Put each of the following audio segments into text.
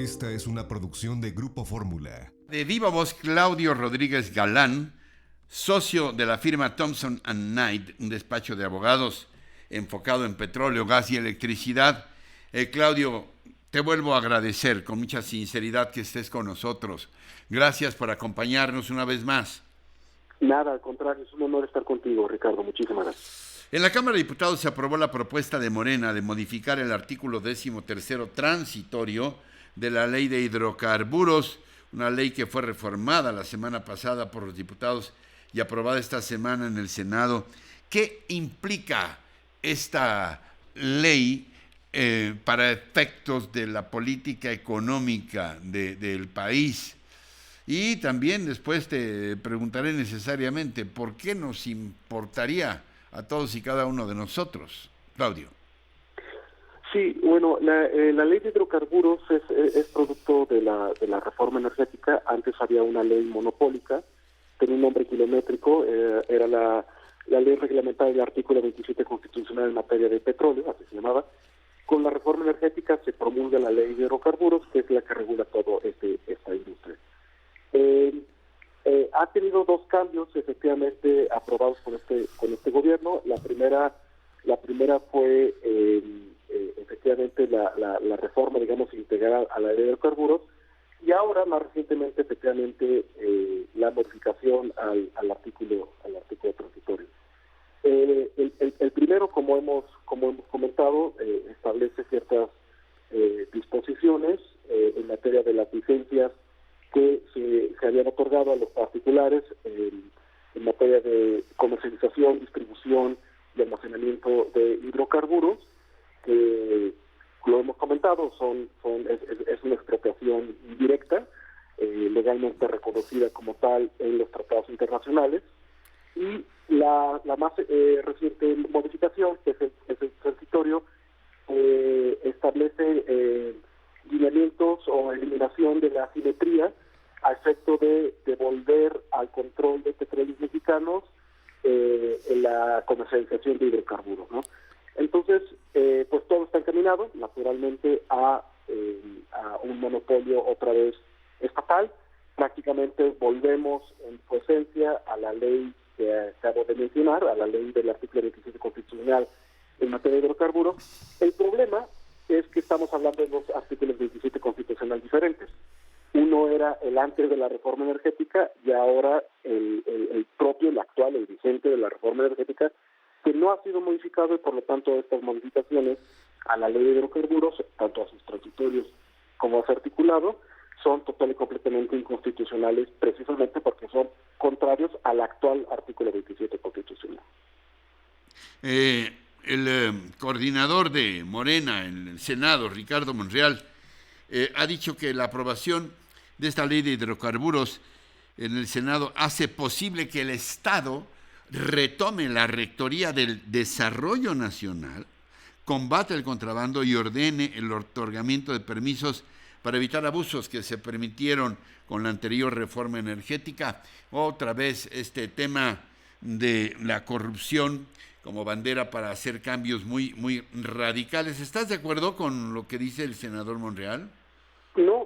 Esta es una producción de Grupo Fórmula. De viva voz, Claudio Rodríguez Galán, socio de la firma Thompson & Knight, un despacho de abogados enfocado en petróleo, gas y electricidad. Claudio, te vuelvo a agradecer con mucha sinceridad que estés con nosotros. Gracias por acompañarnos una vez más. Nada, al contrario, es un honor estar contigo, Ricardo. Muchísimas gracias. En la Cámara de Diputados se aprobó la propuesta de Morena de modificar el artículo 13º transitorio de la Ley de Hidrocarburos, una ley que fue reformada la semana pasada por los diputados y aprobada esta semana en el Senado. ¿Qué implica esta ley para efectos de la política económica del país? Y también después te preguntaré necesariamente por qué nos importaría a todos y cada uno de nosotros. Claudio. Sí, bueno, la ley de hidrocarburos es producto de la reforma energética. Antes había una ley monopólica, tenía un nombre kilométrico, era la ley reglamentaria del artículo 27 constitucional en materia de petróleo, así se llamaba. Con la reforma energética se promulga la ley de hidrocarburos, que es la que regula todo esta industria. Ha tenido dos cambios efectivamente aprobados con este gobierno. La primera fue efectivamente la reforma, digamos, integral a la ley de hidrocarburos, y ahora más recientemente efectivamente la modificación al artículo transitorio. El primero, como hemos comentado, establece ciertas disposiciones en materia de las licencias que se habían otorgado a los particulares en materia de comercialización, distribución y almacenamiento de hidrocarburos, que lo hemos comentado, es una expropiación indirecta, legalmente reconocida como tal en los tratados internacionales. Y la más reciente modificación, que es el transitorio, establece lineamientos o eliminación de la asimetría a efecto de devolver al control de petróleos mexicanos en la comercialización de hidrocarburos, ¿no? Entonces, pues todo está encaminado, naturalmente, a un monopolio otra vez estatal. Prácticamente volvemos en su esencia a la ley que acabo de mencionar, a la ley del artículo 27 constitucional en materia de hidrocarburos. El problema es que estamos hablando de dos artículos 27 constitucional diferentes. Uno era el antes de la reforma energética y ahora el propio, el actual, el vigente de la reforma energética, que no ha sido modificado, y por lo tanto estas modificaciones a la ley de hidrocarburos, tanto a sus transitorios como a su articulado, son total y completamente inconstitucionales, precisamente porque son contrarios al actual artículo 27 constitucional. El coordinador de Morena en el Senado, Ricardo Monreal, ha dicho que la aprobación de esta ley de hidrocarburos en el Senado hace posible que el Estado retome la rectoría del desarrollo nacional, combate el contrabando y ordene el otorgamiento de permisos para evitar abusos que se permitieron con la anterior reforma energética. Otra vez este tema de la corrupción como bandera para hacer cambios muy, muy radicales. ¿Estás de acuerdo con lo que dice el senador Monreal?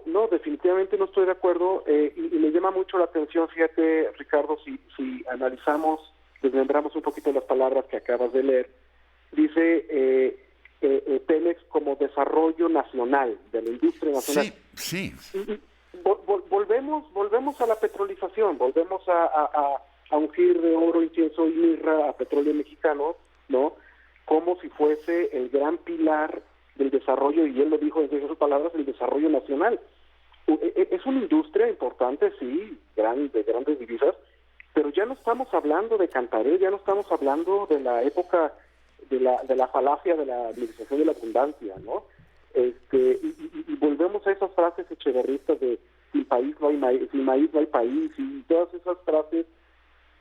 No, definitivamente no estoy de acuerdo, y me llama mucho la atención, fíjate, Ricardo, si analizamos, desmembramos un poquito las palabras que acabas de leer. Dice Pemex como desarrollo nacional, de la industria nacional. Sí. Volvemos a la petrolización, volvemos a ungir de oro, incienso y mirra a petróleo mexicano, ¿no? Como si fuese el gran pilar del desarrollo, y él lo dijo en sus palabras, el desarrollo nacional. Es una industria importante, sí, de grandes divisas, pero ya no estamos hablando de Cantarell, ya no estamos hablando de la época de la falacia de la administración de la abundancia, ¿no? Y volvemos a esas frases echeverristas de sin país no hay maíz, sin maíz no hay país, y todas esas frases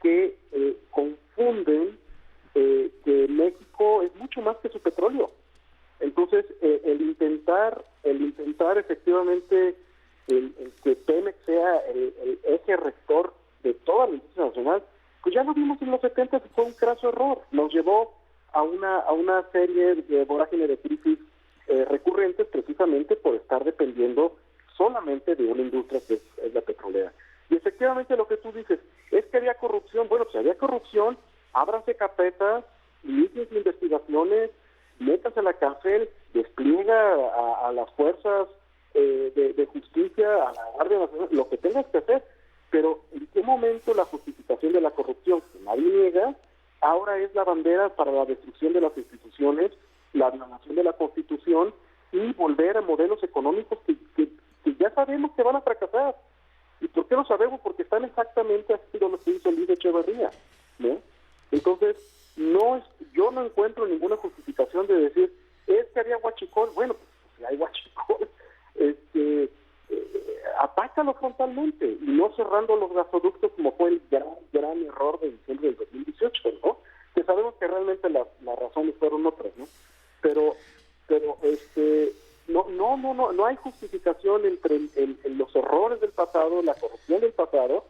que confunden que México es mucho más que su petróleo. Entonces, el intentar efectivamente el que Pemex sea el eje rector de toda la industria nacional, pues ya lo vimos en los 70, que fue un craso error. Nos llevó a una serie de vorágine de crisis recurrentes, precisamente por estar dependiendo efectivamente de una industria que es la petrolera. Y efectivamente lo que tú dices, es que había corrupción. Bueno, si había corrupción, ábranse carpetas, inicien investigaciones, métanse a la cárcel, despliega a las fuerzas de justicia, a la Guardia Nacional, lo que tengas que hacer. Pero ¿en qué momento la justificación de la corrupción, que nadie niega, ahora es la bandera para la destrucción de las instituciones, la violación de la Constitución y volver a modelos económicos que ya sabemos que van a fracasar? ¿Y por qué lo sabemos? Porque están exactamente así como lo que hizo Luis Echeverría, ¿no? Entonces, yo no encuentro ninguna justificación de decir, es que había huachicol. Bueno, pues si hay huachicol, atácalo frontalmente y no cerrando los gasoductos como fue el gran error de diciembre del 2018, ¿no? Que sabemos que realmente las razones fueron otras, ¿no? Pero no hay justificación entre los errores del pasado, la corrupción del pasado.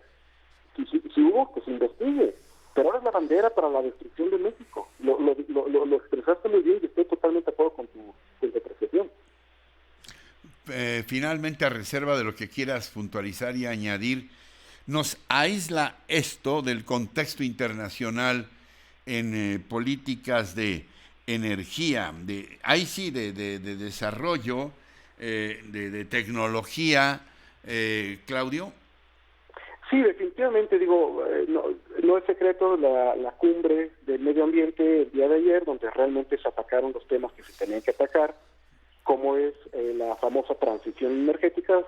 Si hubo, que se investigue. Pero ahora es la bandera para la destrucción de México. Lo expresaste muy bien y estoy totalmente de acuerdo con tu apreciación. Finalmente, a reserva de lo que quieras puntualizar y añadir, ¿nos aísla esto del contexto internacional en políticas de energía, de desarrollo, de tecnología, Claudio? Sí, definitivamente, digo, no es secreto la cumbre del medio ambiente el día de ayer, donde realmente se atacaron los temas que se tenían que atacar, como es la famosa transición energética,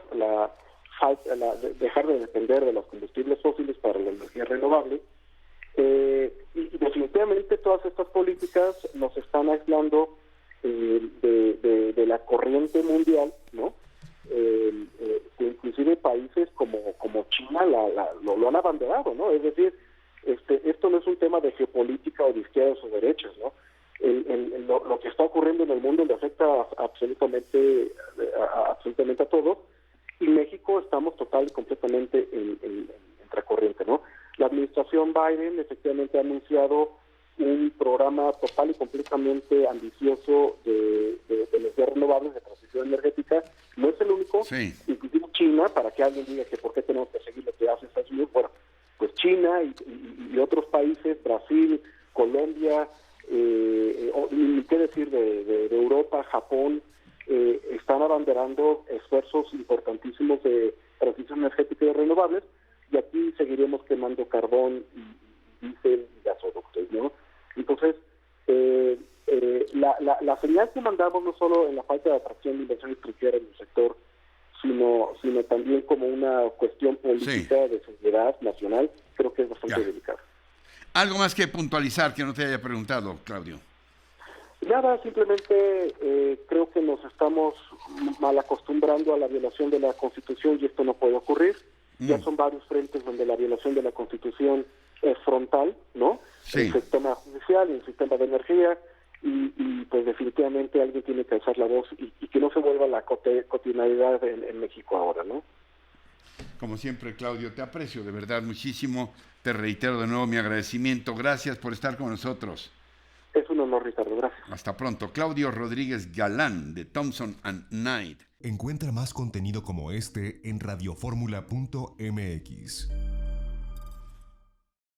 dejar de depender de los combustibles fósiles para la energía renovable. Y definitivamente todas estas políticas nos están aislando de la corriente mundial, ¿no? Que inclusive países como China lo han abanderado, ¿no? Es decir, esto no es un tema de geopolítica o de izquierdas o derechas, ¿no? Lo que está ocurriendo en el mundo le afecta absolutamente a todos, y México estamos total y completamente en contracorriente, ¿no? La administración Biden efectivamente ha anunciado un programa total y completamente ambicioso de energías renovables, de transición energética. No es el único, sí. Inclusive China, para que alguien diga que por qué tenemos que seguir lo que hace Estados Unidos. Bueno, pues China y otros países, Brasil, Colombia, ni qué decir de Europa, Japón, están abanderando esfuerzos importantísimos de transición energética y renovables, y aquí seguiremos quemando carbón y diésel y gasoductos, ¿no? Entonces, la señal que mandamos no solo en la falta de atracción de inversión extranjera en el sector, sino también como una cuestión política de seguridad nacional, creo que es bastante delicada. ¿Algo más que puntualizar que no te haya preguntado, Claudio? Nada, simplemente creo que nos estamos mal acostumbrando a la violación de la Constitución y esto no puede ocurrir. Ya son varios frentes donde la violación de la Constitución es frontal, ¿no? Sí. En el sistema judicial, en el sistema de energía, y pues definitivamente alguien tiene que alzar la voz y que no se vuelva la cotidianidad en México ahora, ¿no? Como siempre, Claudio, te aprecio de verdad muchísimo. Te reitero de nuevo mi agradecimiento. Gracias por estar con nosotros. Es un honor, Ricardo. Gracias. Hasta pronto. Claudio Rodríguez Galán, de Thompson & Knight. Encuentra más contenido como este en radioformula.mx.